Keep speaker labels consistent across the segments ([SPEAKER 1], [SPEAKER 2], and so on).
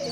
[SPEAKER 1] দূর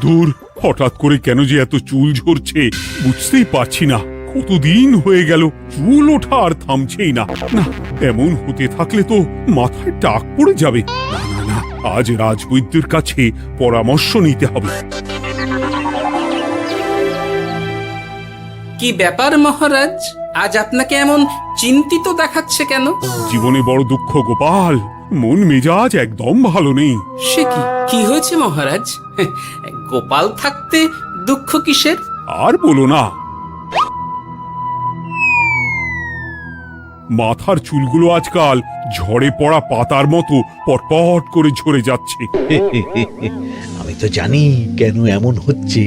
[SPEAKER 1] দূর, হঠাৎ করে কেন যে এত চুল ঝরছে বুঝতেই পারছি না। কতদিন হয়ে গেল চুল ওঠা আর থামছেই না। না, এমন হতে থাকলে তো মাথায় টাক পড়ে যাবে। না না না, আজ রাজবৈদ্যের কাছে পরামর্শ নিতে হবে।
[SPEAKER 2] কি ব্যাপার মহারাজ, আজ আপনাকে এমন চিন্তিত দেখাচ্ছে কেন?
[SPEAKER 1] জীবনে বড় দুঃখ গোপাল, মন মেজাজ একদম ভালো নেই।
[SPEAKER 2] সে কি, কি হয়েছে মহারাজ? গোপাল থাকতে দুঃখ কিসের?
[SPEAKER 1] আর বলো না, মাথার চুলগুলো আজকাল ঝড়ে পড়া পাতার মতো পটপট করে ঝরে যাচ্ছে।
[SPEAKER 3] আমি তো জানি কেন এমন হচ্ছে,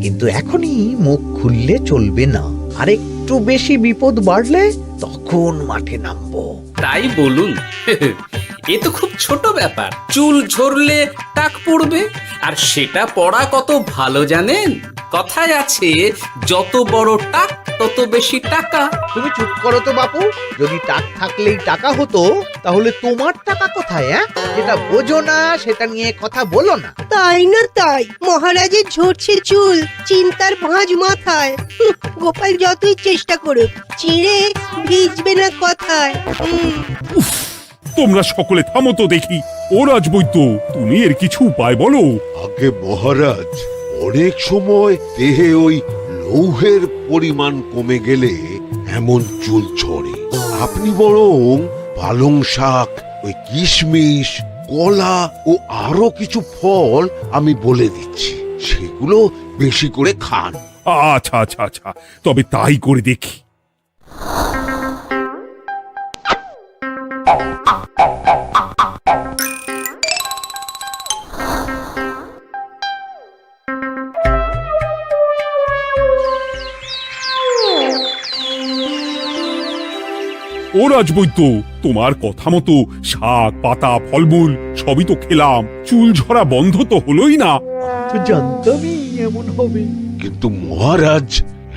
[SPEAKER 3] কিন্তু এখনই মুখ খুললে চলবে না। আর একটু বেশি বিপদ বাড়লে তখন মাঠে নামবো।
[SPEAKER 2] তাই বলুন। এ তো খুব ছোট ব্যাপার, চুল ঝরলে টাক পড়বে, আর সেটা পড়া কত ভালো জানেন? কথায় আছে, যত বড় টাক তত বেশি টাকা।
[SPEAKER 3] তুমি চুপ করো তো বাপু। যদি টাক থাকলেই টাকা হতো, তাহলে তোমার টাকা কোথায়? যেটা বোঝো না সেটা নিয়ে কথা বলো না।
[SPEAKER 4] তাই না তাই, মহারাজের ঝরছে চুল, চিন্তার ভাঁজ মাথায়। গোপাল যতই চেষ্টা করুক, চিড়ে ভিজবে না কথায়।
[SPEAKER 1] তোমরা সকলে থামো তো দেখি। ও রাজবৈদ্য, তুমি এর কিছু উপায় বলো।
[SPEAKER 5] আগে মহারাজ, অনেক সময় দেহে ওই লৌহের পরিমাণ কমে গেলে এমন চুল ঝরে। আপনি বরং পালং শাক, ওই কিশমিশ, কলা ও আরো কিছু ফল আমি বলে দিচ্ছি, সেগুলো বেশি করে খান।
[SPEAKER 1] আচ্ছা আচ্ছা আচ্ছা, তবে তাই করে দেখি। ও রাজবৈদ্য, তোমার কথা মতো শাক পাতা ফলমূল সবই তো খেলাম, চুল ঝরা বন্ধ তো হলোই না।
[SPEAKER 3] তো জানতামই এমন হবে।
[SPEAKER 5] কিন্তু মহারাজ,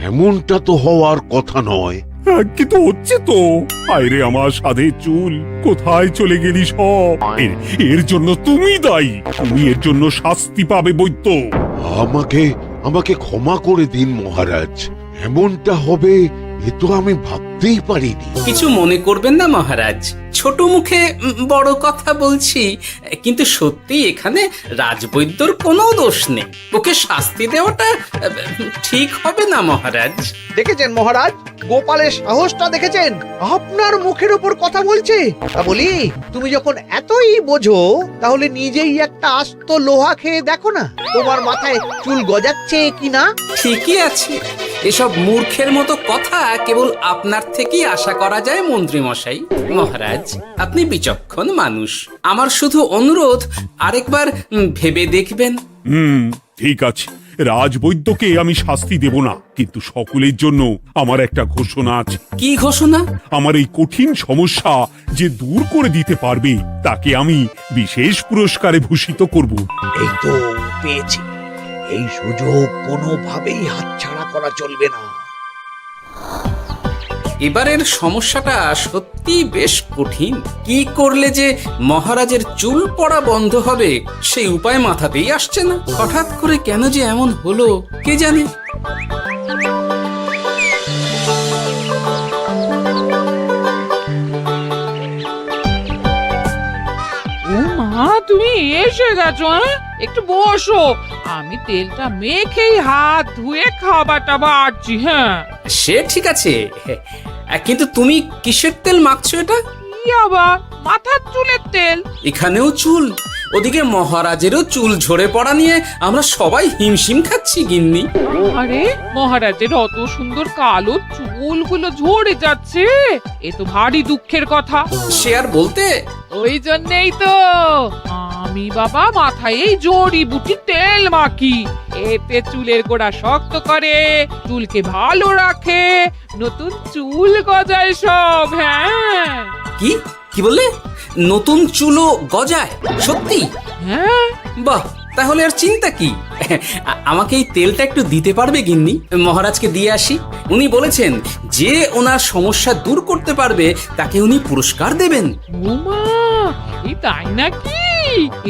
[SPEAKER 5] এমনটা তো হওয়ার কথা নয়।
[SPEAKER 1] কিন্তু হচ্ছে তো। আরে আমার সাধে চুল, কোথায় চলে গেলি সব? এর জন্য তুমি দায়ী। তুমি এর জন্য শাস্তি পাবে বৈদ্য।
[SPEAKER 5] আমাকে আমাকে ক্ষমা করে দিন মহারাজ, এমনটা হবে এ তো আমি ভাবতেই পারিনি।
[SPEAKER 2] কিছু মনে করবেন না মহারাজ, ছোট মুখে বড় কথা বলছি, কিন্তু সত্যি এখানে রাজবৈদ্যর কোনো দোষ নেই। ওকে শাস্তি দেওয়াটা ঠিক হবে না মহারাজ।
[SPEAKER 3] দেখেছেন মহারাজ, গোপালের সাহসটা দেখেছেন? আপনার মুখের উপর কথা বলছে। তা বলি, তুমি যখন এতই বোঝো, তাহলে নিজেই একটা আস্ত লোহা খেয়ে দেখো না, তোমার মাথায় চুল গজাচ্ছে কিনা।
[SPEAKER 2] ঠিকই আছে, এসব মূর্খের মতো কথা কেবল আপনার থেকেই আশা করা যায় মন্ত্রী মশাই। মহারাজ, আপনি বিচক্ষণ মানুষ, আমার শুধু অনুরোধ, আরেকবার ভেবে দেখবেন।
[SPEAKER 1] ঠিক আছে, রাজবৈদ্যকে আমি শাস্তি দেব না, কিন্তু সকলের জন্য আমার একটা ঘোষণা আছে।
[SPEAKER 2] কি ঘোষণা?
[SPEAKER 1] আমার এই কঠিন সমস্যা যে দূর করে দিতে পারবে, তাকে আমি বিশেষ পুরস্কারে ভূষিত করব।
[SPEAKER 3] এই তো পেয়েছি, এই সুযোগ কোনোভাবেই হাতছাড়া করা চলবে না।
[SPEAKER 2] এবারের সমস্যাটা সত্যি বেশ কঠিন। কি করলে যে মহারাজের চুল পড়া বন্ধ হবে সেই উপায় মাথাতেই আসছে না। হঠাৎ করে কেন যে এমন হলো কে জানে।
[SPEAKER 6] ও মা, তুমি এসে গেছো? একটু বসো, আমি তেলটা মেখেই হাত ধুয়ে খাবারটা বাড়ছি। হ্যাঁ,
[SPEAKER 2] সে ঠিক আছে, কিন্তু তুমি কিসের তেল মাখছো এটা?
[SPEAKER 6] কি আবার মাথার চুলের তেল?
[SPEAKER 2] এখানেও চুল, ওদিকে মহারাজেরও চুল ঝরে পড়া নিয়ে আমরা সবাই হিমশিম খাচ্ছি গিন্নি।
[SPEAKER 6] আরে, মহারাজের অত সুন্দর কালো চুলগুলো ঝরে যাচ্ছে, এ তো ভারী দুঃখের কথা।
[SPEAKER 2] সে আর বলতে।
[SPEAKER 6] ওই জন্যই তো আমি আমি বাবা মাথায় এই জড়িবুটি তেল মাখি। এতে চুলের গোড়া শক্ত করে, চুলকে ভালো রাখে, নতুন চুল গজায় সব। হ্যাঁ
[SPEAKER 2] কি কি বললে? নতুন চুলও গজায়? সত্যি?
[SPEAKER 6] হ্যাঁ,
[SPEAKER 2] বাহ, তাহলে আর চিন্তা কি? আমাকে এই তেলটা একটু দিতে পারবে গিন্নি? মহারাজকে দিয়ে আসি। উনি বলেছেন যে ওনার সমস্যা দূর করতে পারবে তাকে উনি পুরস্কার দেবেন।
[SPEAKER 6] উমা, এই তাই নাকি?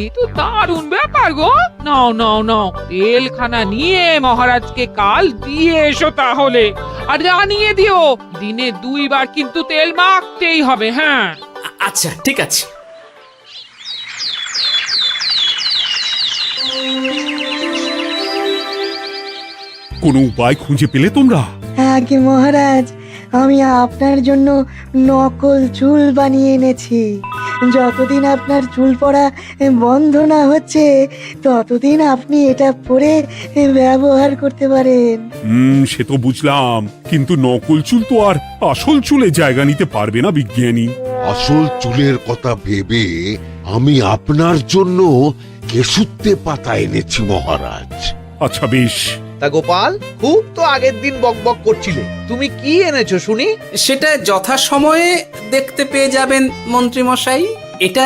[SPEAKER 6] এই তো দারুণ ব্যাপার গো। নাও নাও নাও, তেলখানা নিয়ে মহারাজকে কাল দিয়ে এসো তাহলে। আর জানিয়ে দিও, দিনে 2 বার কিন্তু তেল মাখতেই হবে। হ্যাঁ
[SPEAKER 2] আচ্ছা, ঠিক আছে।
[SPEAKER 1] কোনো উপায় খুঁজে পেলে তোমরা?
[SPEAKER 7] আগে মহারাজ, আমি আপনার জন্য নকল চুল বানিয়ে এনেছি। যতদিন আপনার চুল পড়া বন্ধ না হচ্ছে ততদিন আপনি এটা পরে ব্যবহার করতে পারেন।
[SPEAKER 1] সে তো বুঝলাম, কিন্তু নকল চুল তো আর আসল চুলে জায়গা নিতে পারবে না বিজ্ঞানী।
[SPEAKER 5] আসল চুলের কথা ভেবে আমি আপনার জন্য কেশুত্তে পাতা এনেছি মহারাজ।
[SPEAKER 1] আচ্ছা বেশ।
[SPEAKER 3] তা গোপাল, খুব তো আগের দিন বকবক করছিলে, তুমি কি এনেছো শুনি?
[SPEAKER 2] সেটা যথাসময়ে দেখতে পেয়ে যাবেন মন্ত্রী মশাই। এটা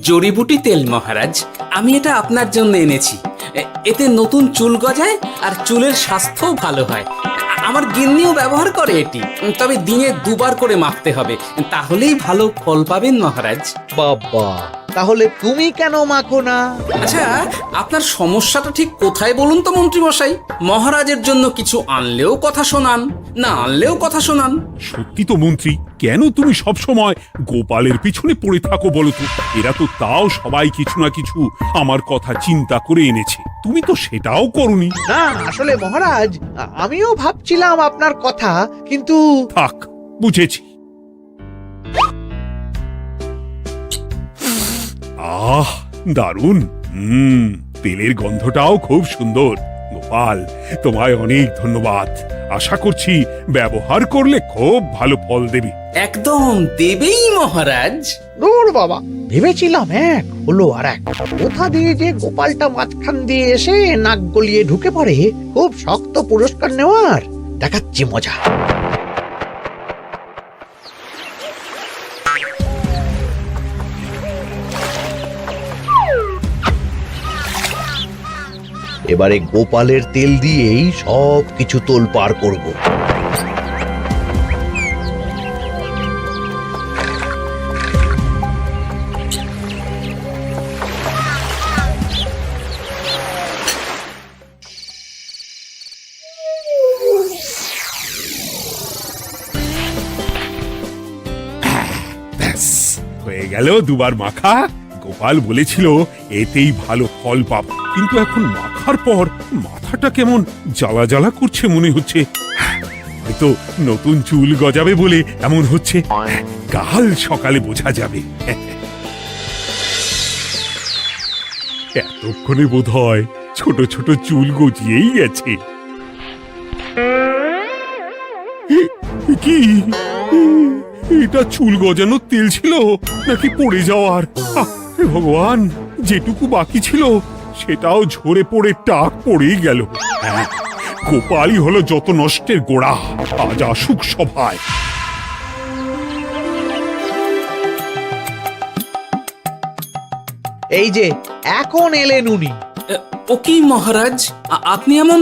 [SPEAKER 2] জড়িবুটি তেল মহারাজ। আমি এটা আপনার জন্য এনেছি। এতে নতুন চুল গজায় আর চুলের স্বাস্থ্যও ভালো হয়। আমার গিন্নিও ব্যবহার করে এটি, তবে দিনে 2 বার করে মাখতে হবে, তাহলেই ভালো ফল পাবেন মহারাজ।
[SPEAKER 3] বাবা, তাহলে তুমি কেন মাখো না?
[SPEAKER 2] আচ্ছা, আপনার সমস্যাটা ঠিক কোথায় বলুন তো মন্ত্রী মশাই? মহারাজের জন্য কিছু আনলেও কথা শোনান, না আনলেও কথা শোনান।
[SPEAKER 1] সত্যি তো মন্ত্রী, কেন তুমি সব সময় গোপালের পিছনে পড়ে থাকো বলো তো? এরা তো তাও সবাই কিছু না কিছু আমার কথা চিন্তা করে এনেছে, তুমি তো সেটাও করনি।
[SPEAKER 3] না, আসলে মহারাজ, আমিও ভাবছিলাম আপনার কথা, কিন্তু
[SPEAKER 1] থাক, বুঝেছি। আহ, দারুণ। তেলের গন্ধটাও খুব সুন্দর। গোপাল, তোমায় অনেক ধন্যবাদ। আশা করছি ব্যবহার করলে খুব ভালো ফল দেবে।
[SPEAKER 2] একদম দেবেই মহারাজ।
[SPEAKER 3] দূর বাবা, ভেবেছিলাম এক, হলো আর এক। কোথা দিয়ে যে গোপালটা মাঝখান দিয়ে এসে নাক গলিয়ে ঢুকে পড়ে, খুব শক্ত পুরস্কার নেওয়ার। দেখাচ্ছি মজা। এবারে গোপালের তেল দিয়েই সব কিছু তোলপাড় করব।
[SPEAKER 1] ব্যাস, হয়ে গেল 2 বার মাখা। গোপাল বলেছিল এতেই ভালো ফল পাবো, কিন্তু এখন মাখার পর মাথাটা কেমন জ্বালা জ্বালা করছে মনে হচ্ছে। হয়তো নতুন চুল গজাবে বলে এমন হচ্ছে। কাল সকালে বোঝা যাবে। এতক্ষণে বোধহয় ছোট ছোট চুল গজিয়েই গেছে। কি এটা চুল গজানোর তেল ছিল নাকি পড়ে যাওয়ার? হে ভগবান, যেটুকু বাকি ছিল সেটাও ঝরে পড়ে টাক পড়েই গেল। গোপালই হলো যত নষ্টের গোড়া। আজ আসুক সভায়।
[SPEAKER 3] এই যে এখন এলেন উনি।
[SPEAKER 2] ও কি মহারাজ, আপনি এমন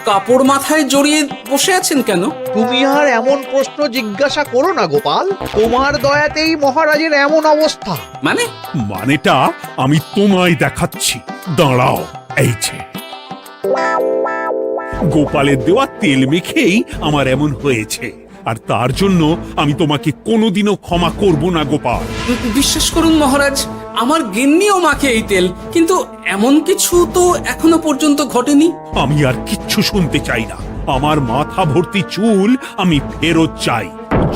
[SPEAKER 2] কাপড় মাথায় জড়িয়ে বসে আছেন কেন?
[SPEAKER 3] তুমি আর এমন প্রশ্ন জিজ্ঞাসা করো না গোপাল, তোমার দয়াতেই মহারাজের এমন অবস্থা।
[SPEAKER 1] মানেটা আমি তোমায় দেখাচ্ছি, দাঁড়াও। এই যে গোপালের দেওয়া তেল মেখেই আমার এমন হয়েছে, আর তার জন্য আমি তোমাকে কোনোদিনও ক্ষমা করব না গোপাল।
[SPEAKER 2] বিশ্বাস করুন মহারাজ, আমার গিন্নিও মাখে এই তেল, কিন্তু এমন কিছু তো এখনো পর্যন্ত ঘটেনি।
[SPEAKER 1] আমি আর কিচ্ছু শুনতে চাই না। আমার মাথা ভর্তি চুল আমি ফেরত চাই।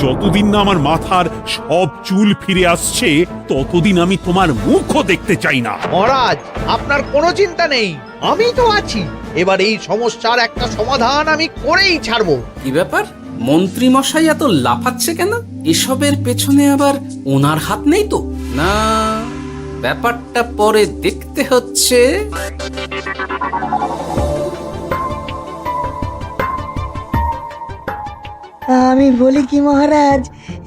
[SPEAKER 1] যতদিন না আমার মাথার সব চুল ফিরে আসছে ততদিন আমি তোমার মুখও দেখতে চাই না।
[SPEAKER 3] মহারাজ, আপনার কোনো চিন্তা নেই, আমি তো আছি। এবার এই সমস্যার একটা সমাধান আমি করেই ছাড়বো।
[SPEAKER 2] কি ব্যাপার, মন্ত্রী মশাই এত লাফাচ্ছে কেন? এসবের পেছনে আবার ওনার হাত নেই তো? না, ব্যাপারটা পরে দেখতে হচ্ছে।
[SPEAKER 7] আমি বলি কি মহারাজ,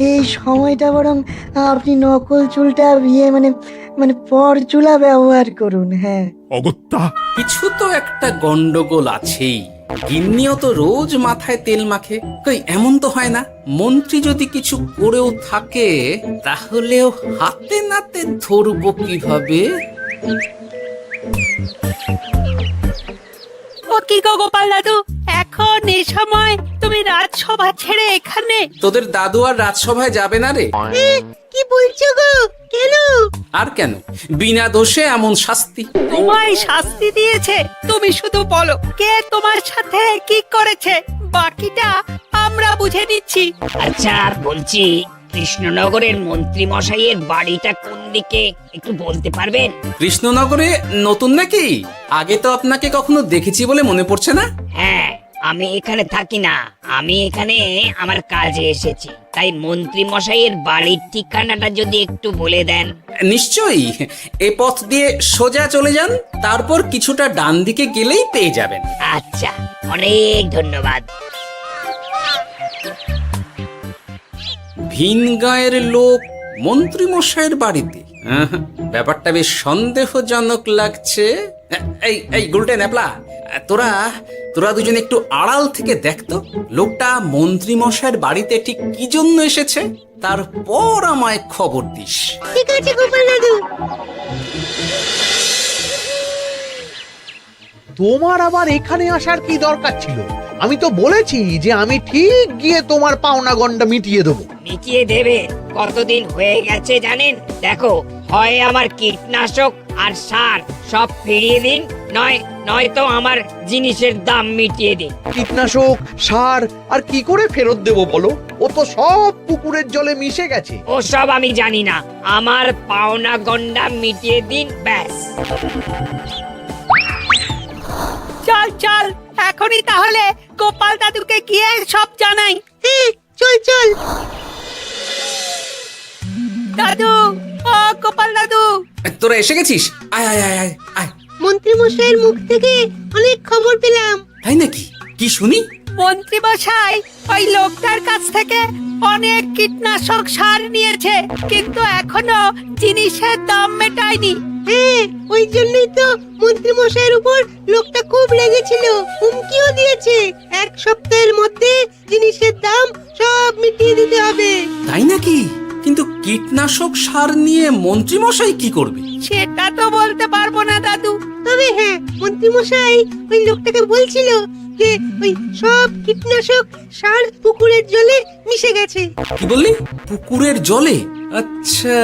[SPEAKER 7] এই সময়টা বরং আপনি নকল চুলটা মানে মানে পর চুলা ব্যবহার করুন। হ্যাঁ,
[SPEAKER 1] অগত্যা,
[SPEAKER 2] কিছু তো একটা গন্ডগোল আছেই। গিন্নিও তো রোজ মাথায় তেল মাখে, কই এমন তো হয় না। মন্ত্রী যদি কিছু করেও থাকে তাহলেও হাতে নাতে ধরবো কিভাবে?
[SPEAKER 8] ও কি গো গোপাল দাদু, এখন এই সময় তুমি রাজসভা ছেড়ে এখানে?
[SPEAKER 2] তোদের দাদু আর রাজসভায় যাবে না রে?
[SPEAKER 4] কি বলছো গো? কেন?
[SPEAKER 2] আর কেন, বিনা দোষে এমন শাস্তি।
[SPEAKER 8] তোমায় শাস্তি দিয়েছে, তুমি শুধু বলো কে তোমার সাথে কি করেছে, বাকিটা আমরা বুঝে নিচ্ছি।
[SPEAKER 9] আচ্ছা বলছি, কৃষ্ণনগরের মন্ত্রী মশাইয়ের বাড়িটা কোন দিকে একটু বলতে পারবেন?
[SPEAKER 2] কৃষ্ণনগরে নতুন নাকি? আগে তো আপনাকে কখনো দেখেছি বলে মনে পড়ছে না।
[SPEAKER 9] হ্যাঁ, আমি এখানে থাকি না, আমি এখানে আমার কাজে এসেছি, তাই মন্ত্রী মশাইয়ের বাড়ির ঠিকানাটা যদি একটু বলে দেন।
[SPEAKER 2] নিশ্চয়ই, এ পথ দিয়ে সোজা চলে যান, তারপর কিছুটা ডান দিকে গেলেই পেয়ে যাবেন।
[SPEAKER 9] আচ্ছা, অনেক ধন্যবাদ।
[SPEAKER 2] ভিন গাঁয়ের লোক মন্ত্রী মশাইয়ের বাড়িতে? ব্যাপারটা বেশ সন্দেহজনক লাগছে। এই এই গুলটে ন্যাপলা, তোরা তোরা দুজন একটু আড়াল থেকে দেখতো লোকটা মন্ত্রী মশাইয়ের বাড়িতে ঠিক কি জন্য এসেছে, তারপর আমায় খবর দিস।
[SPEAKER 4] ঠিক আছে গোপাল দাদু।
[SPEAKER 3] তোমার আবার এখানে আসার কি দরকার ছিল? আমি তো বলেছি যে আমি ঠিক গিয়ে তোমার পাওনা গন্ডা মিটিয়ে দেবো।
[SPEAKER 9] মিটিয়ে দেবে? কতদিন হয়ে গেছে জানেন? দেখো, হয় আমার কীটনাশক আর সার সব ফিরিয়ে দিন, নয়তো আমার জিনিসের দাম মিটিয়ে দিন।
[SPEAKER 3] কীটনাশক, সার আর কি করে ফেরত দেবো বলো? ও তো সব পুকুরের জলে মিশে গেছে।
[SPEAKER 9] ওসব আমি জানি না, আমার পাওনা গন্ডা মিটিয়ে দিন, ব্যাস।
[SPEAKER 8] চল চল, এখনই তাহলে গোপাল দাদুকে গিয়ে সব জানাই।
[SPEAKER 4] চল চল।
[SPEAKER 8] দাদু, ও গোপাল দাদু।
[SPEAKER 2] তোরা এসে গেছিস? আয় আয় আয় আয় আয়।
[SPEAKER 4] মন্ত্রী মশাইয়ের মুখ থেকে অনেক খবর পেলাম।
[SPEAKER 2] তাই নাকি? কি শুনি?
[SPEAKER 8] মন্ত্রী মশাই ওই লোকটার কাছ থেকে অনেক কীটনাশক সার নিয়েছে, কিন্তু এখনো জিনিসের দাম মেটায়নি।
[SPEAKER 4] হ্যাঁ, ওই জন্যই তো মন্ত্রী মশাইয়ের উপর লোকটা খুব লেগেছিল, হুমকিও দিয়েছে 1 সপ্তাহের মধ্যে জিনিসের দাম সব মিটিয়ে দিতে হবে।
[SPEAKER 2] তাই নাকি? কিন্তু কীটনাশক সার নিয়ে মন্ত্রী মশাই কি করবে?
[SPEAKER 8] সেটা তো বলতে পারবো না দাদু।
[SPEAKER 4] তবে হ্যাঁ, মন্ত্রী মশাই ওই লোকটাকে বলছিল যে ওই সব কীটনাশক সার পুকুরের জলে মিশে গেছে।
[SPEAKER 2] কি বললি? পুকুরের জলে? আচ্ছা,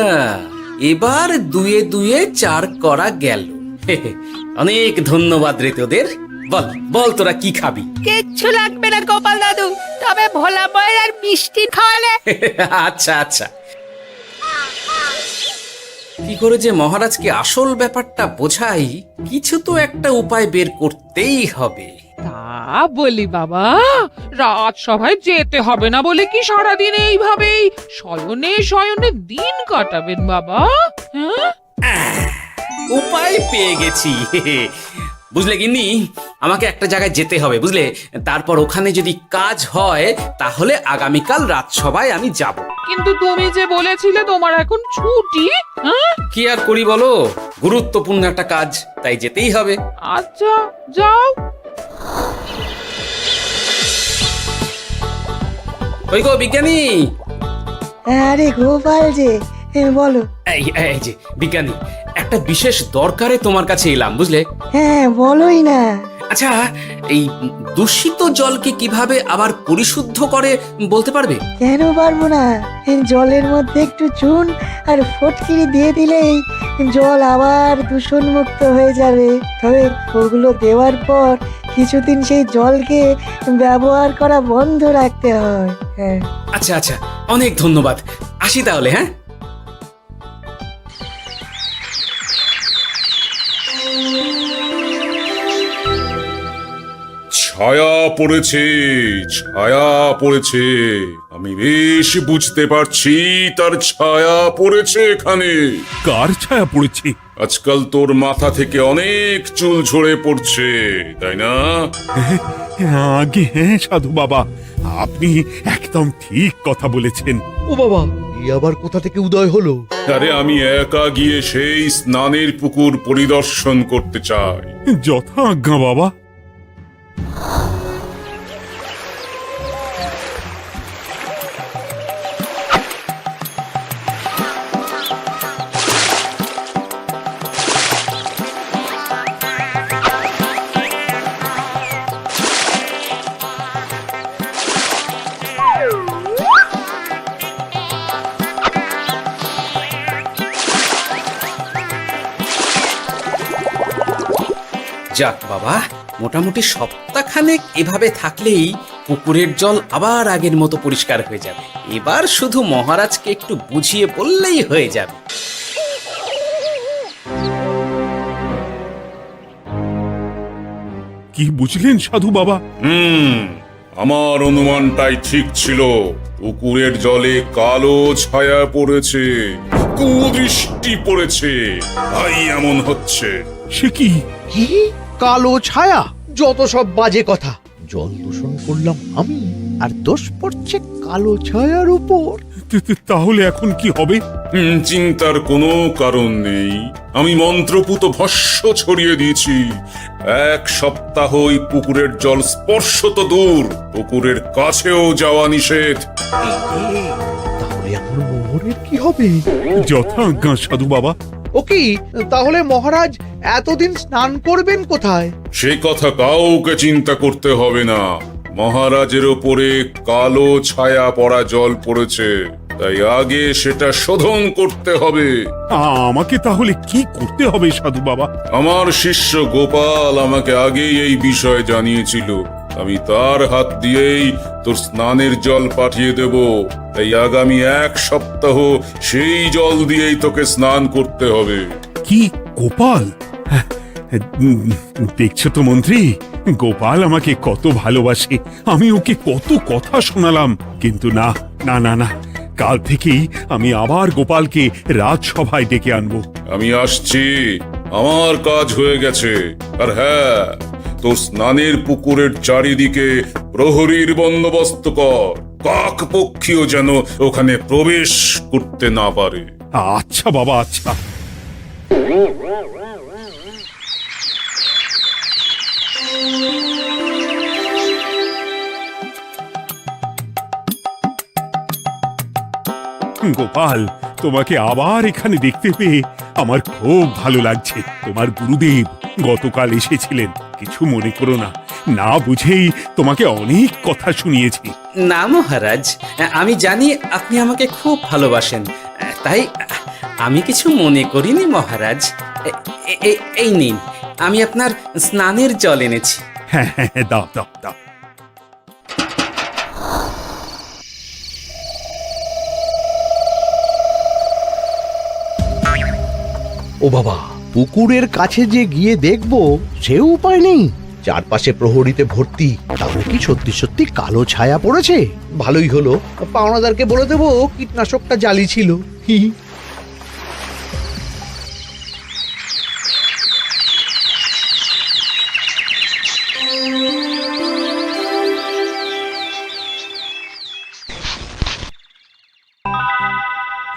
[SPEAKER 2] এবার দুয়ে দুয়ে 4 করা গেল। অনেক ধন্যবাদ রে তোদের। বল বল, তোরা কি খাবি?
[SPEAKER 8] কিচ্ছু লাগবে না গোপাল দাদু, তবে ভোলা বয়ের আর মিষ্টি খাওয়ালে।
[SPEAKER 2] আচ্ছা আচ্ছা। কি করে যে মহারাজকে আসল ব্যাপারটা বোঝাই, কিছু তো একটা উপায় বের করতেই হবে।
[SPEAKER 6] তা বলি বাবা, রাজসভায় যেতে হবে না বলে কি সারাদিন এইভাবেই শয়নে শয়নে দিন কাটাবেন বাবা? হ্যাঁ,
[SPEAKER 2] উপায় পেয়ে গেছি। বুঝলে গিন্নি, আমাকে একটা জায়গায় যেতে হবে, বুঝলে? তারপর ওখানে যদি কাজ হয় তাহলে আগামীকাল রাজসভায় আমি যাব।
[SPEAKER 6] কিন্তু তুমি যে বলেছিলে তোমার এখন ছুটি। হ্যাঁ,
[SPEAKER 2] কি আর করি বলো, গুরুত্বপূর্ণ একটা কাজ, তাই যেতেই হবে।
[SPEAKER 6] আচ্ছা যাও।
[SPEAKER 2] ওই গো বিজ্ঞানী,
[SPEAKER 7] আরে গোপাল যে, বলো।
[SPEAKER 2] এই যে বিজ্ঞানী, একটা বিশেষ দরকারে তোমার কাছে এলাম, বুঝলে?
[SPEAKER 7] হ্যাঁ, বলোই না।
[SPEAKER 2] আচ্ছা, এই দূষিত জলকে কিভাবে আবার পরিশুদ্ধ করে বলতে পারবে?
[SPEAKER 7] কেন পারবো না? জলের মধ্যে একটু চুন আর ফটকিরি দিয়ে দিলেই জল আবার দূষণ মুক্ত হয়ে যাবে। তবে ওগুলো দেওয়ার পর কিছুদিন সেই জলকে ব্যবহার করা বন্ধ রাখতে হয়। হ্যাঁ,
[SPEAKER 2] আচ্ছা আচ্ছা, অনেক ধন্যবাদ। আসি তাহলে, হ্যাঁ?
[SPEAKER 10] ছায়া পড়েছে, ছায়া পড়েছে। আমি বেশ বুঝতে পারছি তার ছায়া পড়েছে এখানে।
[SPEAKER 1] কার ছায়া পড়েছে?
[SPEAKER 10] আজকাল তোর মাথা থেকে অনেক চুল ঝরে পড়ছে, তাই না?
[SPEAKER 1] আগে হ্যাঁ সাধু বাবা, আপনি একদম ঠিক কথা বলেছেন।
[SPEAKER 3] ও বাবা, এই আবার কোথা থেকে উদয় হলো?
[SPEAKER 10] আরে আমি একা গিয়ে সেই স্নানের পুকুর পরিদর্শন করতে চাই।
[SPEAKER 1] যথা আজ্ঞা বাবা।
[SPEAKER 2] যাক বাবা, মোটামুটি সপ্তাহখানেক এভাবে থাকলেই পুকুরের জল আবার আগের মতো পরিষ্কার হয়ে যাবে। এবার শুধু মহারাজকে একটু বুঝিয়ে বললেই হয়ে যাবে।
[SPEAKER 1] কি বুঝলেন সাধু বাবা?
[SPEAKER 10] আমার অনুমানটাই ঠিক ছিল। পুকুরের জলে কালো ছায়া পড়েছে, কুদৃষ্টি পড়েছে, তাই এমন হচ্ছে।
[SPEAKER 1] সে কি?
[SPEAKER 3] কি কালো ছায়া? যত সব বাজে কথা। জল দূষণ করলাম আমি, আর দোষ পড়ছে কালো ছায়ার উপর।
[SPEAKER 1] তাহলে এখন কি হবে?
[SPEAKER 10] চিন্তার কোনো কারণ নেই। আমি মন্ত্রপুত ভস্য ছড়িয়ে দিয়েছি। 1 সপ্তাহ ওই পুকুরের জল স্পর্শ তো দূর, পুকুরের কাছেও যাওয়া নিষেধ।
[SPEAKER 3] তাহলে আমার মোহরের কি হবে?
[SPEAKER 1] যথা আজ্ঞা সাধু বাবা।
[SPEAKER 3] ও কি, তাহলে মহারাজ এতদিন স্নান করবেন কোথায়?
[SPEAKER 10] সে কথা কাউকে চিন্তা করতে হবে না। মহারাজের ওপরে কালো ছায়া পড়া জল পড়েছে, তাই আগে সেটা শোধন করতে হবে।
[SPEAKER 1] আমাকে তাহলে কি করতে হবে সাধু বাবা?
[SPEAKER 10] আমার শিষ্য গোপাল আমাকে আগেই এই বিষয় জানিয়েছিল। আমি তার হাত দিয়েই তোর স্নানের জল পাঠিয়ে দেব। তাই আগামী 1 সপ্তাহ সেই জল দিয়েই তোকে স্নান করতে হবে।
[SPEAKER 1] কি গোপাল? দেখছো তো মন্ত্রী, গোপাল আমাকে কত ভালোবাসে। আমি ওকে কত কথা শোনালাম, কিন্তু না না না না, কাল থেকেই আমি আবার গোপালকে রাজসভায় ডেকে আনবো।
[SPEAKER 10] আমি আসছি, আমার কাজ হয়ে গেছে। আর হ্যাঁ, তোর স্নানের পুকুরের চারিদিকে প্রহরীর বন্দোবস্ত কর। কাক পক্ষীও যেন ওখানে প্রবেশ করতে না পারে।
[SPEAKER 1] আচ্ছা বাবা, আচ্ছা। গোপাল, তোমাকে আবার এখানে দেখতে পেয়ে আমার খুব ভালো লাগছে। তোমার গুরুদেব গতকাল এসেছিলেন, কিছু মনে করো না। না বুঝেই তোমাকে অনেক কথা শুনিয়েছি।
[SPEAKER 2] না মহারাজ, আমি জানি আপনি আমাকে খুব ভালোবাসেন, তাই আমি কিছু মনে করিনি মহারাজ। এই নিন, আমি আপনার স্নানের জল এনেছি।
[SPEAKER 1] হ্যাঁ হ্যাঁ হ্যাঁ, দাও দাও দাও।
[SPEAKER 3] ও বাবা, পুকুরের কাছে যে গিয়ে দেখবো সে উপায় নেই। চারপাশে প্রহরীতে ভর্তি, তাহলে কি সত্যি সত্যি কালো ছায়া পড়েছে? ভালোই হলো, পাওনাদারকে বলে দেবো কীটনাশকটা জালি ছিল। হি হি।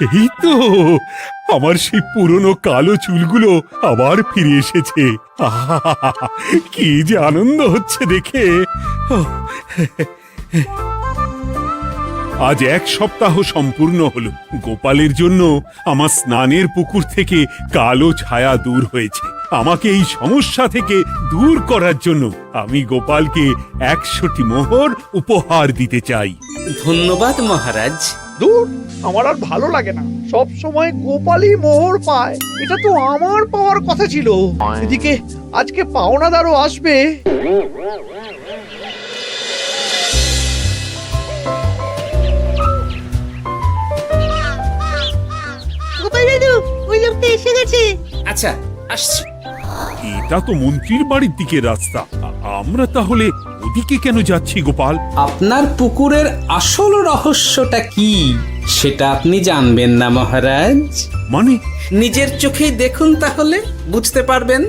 [SPEAKER 1] এই তো আমার সেই পুরনো কালো চুলগুলো আবার ফিরে এসেছে। আহা, কি যে আনন্দ হচ্ছে দেখে। আজ 1 সপ্তাহ সম্পূর্ণ হলো। গোপালের জন্য আমার স্নানের পুকুর থেকে কালো ছায়া দূর হয়েছে। আমাকে এই সমস্যা থেকে দূর করার জন্য আমি গোপালকে 100টি মোহর উপহার দিতে চাই।
[SPEAKER 2] ধন্যবাদ মহারাজ।
[SPEAKER 3] দূর, আমার আর ভালো লাগে না। সব সময় গোপালই মোহর পায়, এটা তো আমার পাওয়ার কথা ছিল। এদিকে আজকে পাওনাদারও আসবে।
[SPEAKER 4] গোপাল দাদু, ওই লোকটা এসে গেছে।
[SPEAKER 2] আচ্ছা, আসছি।
[SPEAKER 1] এটা তো মন্ত্রীর বাড়ির দিকে রাস্তা। আমরা তাহলে ওদিকে কেন যাচ্ছি গোপাল?
[SPEAKER 2] আপনার পুকুরের আসল রহস্যটা কি সেটা আপনি জানবেন না মহারাজ?
[SPEAKER 1] মানে
[SPEAKER 2] নিজের চোখেই দেখুন, তাহলে বুঝতে পারবেন।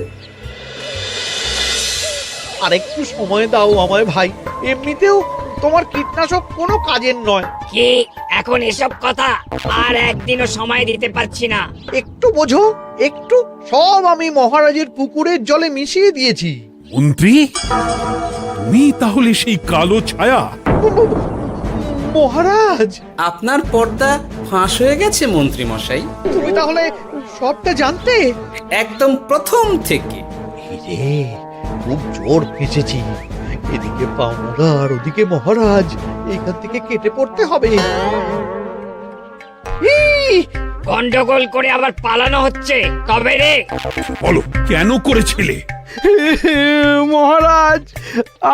[SPEAKER 3] আর একটু সময় দাও আমায় ভাই, এমনিতেও তোমার কীটনাশক কোনো কাজের নয়।
[SPEAKER 9] কি এখন এসব কথা? আর একদিনও সময় দিতে পারছি না।
[SPEAKER 3] একটু বোঝো, একটু। সব আমি মহারাজের পুকুরের জলে মিশিয়ে দিয়েছি।
[SPEAKER 1] মন্ত্রী, তুমি তাহলে সেই কালো ছায়া?
[SPEAKER 3] মহারাজ,
[SPEAKER 2] আপনার পর্দা ফাঁস হয়ে গেছে মন্ত্রী মশাই।
[SPEAKER 3] তুমি তাহলে সবটা জানতে?
[SPEAKER 2] একদম প্রথম থেকে।
[SPEAKER 3] এই রে, খুব জোর ফেঁসেছি। এদিকে পাওনাদার, ওদিকে মহারাজ, এইখান থেকে কেটে পড়তে হবে। ই!
[SPEAKER 9] গন্ডগোল করে আবার পালানো হচ্ছে কবে রে?
[SPEAKER 1] বলো, কেন করেছিলে?
[SPEAKER 3] মহারাজ,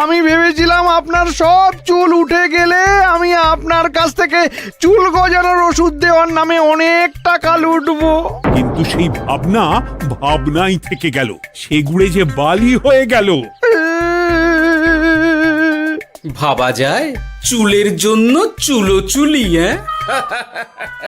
[SPEAKER 3] আমি ভেবেছিলাম আপনার সব চুল উঠে গেলে আমি আপনার কাছ থেকে চুল গজানোর ওষুধ দেওয়ার নামে অনেক টাকা লুটবো।
[SPEAKER 1] কিন্তু সেই ভাবনা ভাবনাই থেকে গেল, সেগুড়ে যে বালি হয়ে গেল।
[SPEAKER 2] ভাবা যায় চুলের জন্য চুলো চুলি, হ্যাঁ?